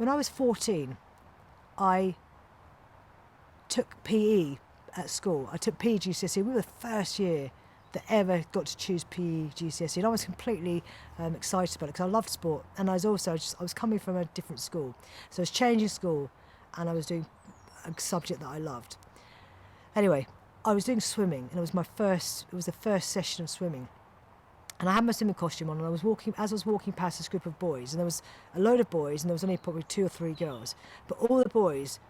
When I was 14, I took PE at school. I took PE GCSE. We were the first year that ever got to choose PE GCSE, and I was completely excited about it because I loved sport, and I was coming from a different school, so I was changing school, and I was doing a subject that I loved. Anyway, I was doing swimming, and it was the first session of swimming, and I had my swimming costume on, and I was walking past this group of boys, and there was a load of boys, and there was only probably 2 or 3 girls, but all the boys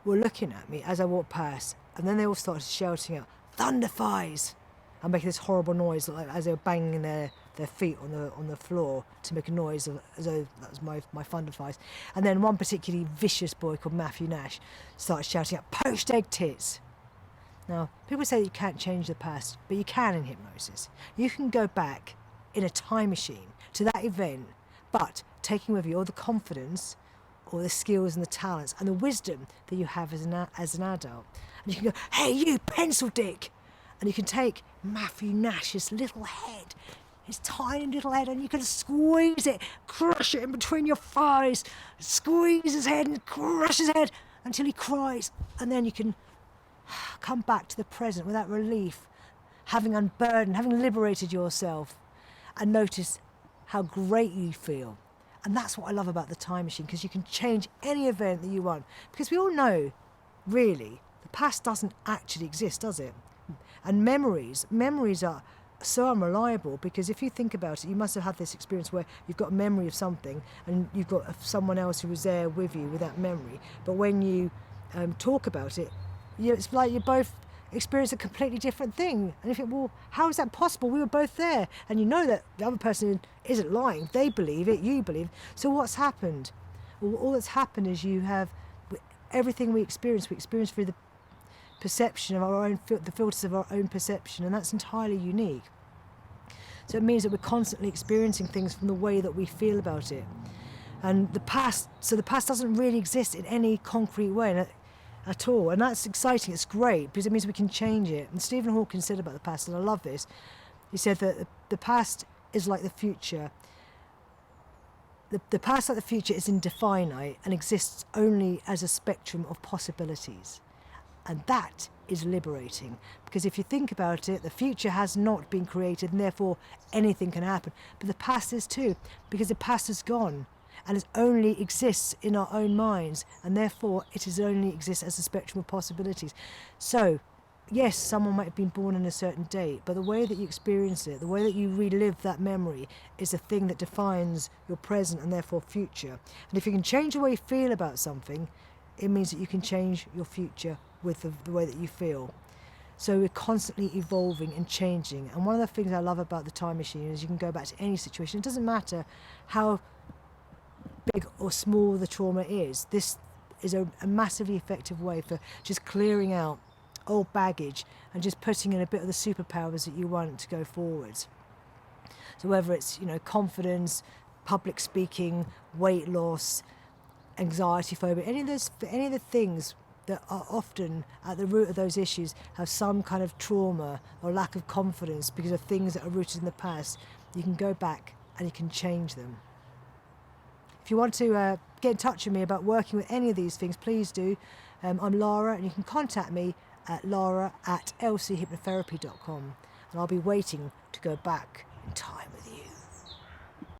were looking at me as I walked past, and then they all started shouting out, "Thunder thighs!" and making this horrible noise as they were banging their feet on the floor to make a noise as though that was my thunder thighs. And then one particularly vicious boy called Matthew Nash started shouting out, "Poached egg tits!" Now, people say that you can't change the past, but you can in hypnosis. You can go back in a time machine to that event, but taking with you all the confidence, or the skills and the talents and the wisdom that you have as an adult. And you can go, "Hey, you pencil dick!" And you can take Matthew Nash's little head, his tiny little head, and you can squeeze it, crush it in between your thighs, squeeze his head and crush his head until he cries. And then you can come back to the present with that relief, having unburdened, having liberated yourself, and notice how great you feel. And that's what I love about the time machine, because you can change any event that you want. Because we all know, really, the past doesn't actually exist, does it? And memories are so unreliable, because if you think about it, you must have had this experience where you've got a memory of something and you've got someone else who was there with you with that memory. But when you talk about it, it's like you both experience a completely different thing, and you think, well, how is that possible? We were both there, and you know that the other person isn't lying. They believe it, you believe. So what's happened? Well, all that's happened is you have everything we experience through the perception of our own, the filters of our own perception, and that's entirely unique. So it means that we're constantly experiencing things from the way that we feel about it. And the past doesn't really exist in any concrete way at all, and that's exciting. It's great because it means we can change it. And Stephen Hawking said about the past, and I love this, he said that the past is like the future. The past, like the future, is indefinite and exists only as a spectrum of possibilities, and that is liberating, because if you think about it, the future has not been created, and therefore anything can happen, but the past is too, because the past is gone. And it only exists in our own minds, and therefore it is only exists as a spectrum of possibilities. So, yes, someone might have been born on a certain date, but the way that you experience it, the way that you relive that memory, is the thing that defines your present and therefore future. And if you can change the way you feel about something, it means that you can change your future with the way that you feel. So we're constantly evolving and changing. And one of the things I love about the time machine is you can go back to any situation. It doesn't matter how big or small the trauma is. This is a massively effective way for just clearing out old baggage and just putting in a bit of the superpowers that you want to go forwards. So whether it's, confidence, public speaking, weight loss, anxiety phobia, any of the things that are often at the root of those issues have some kind of trauma or lack of confidence because of things that are rooted in the past, you can go back and you can change them. If you want to get in touch with me about working with any of these things, please do. I'm Lara, and you can contact me at lara@lchypnotherapy.com, and I'll be waiting to go back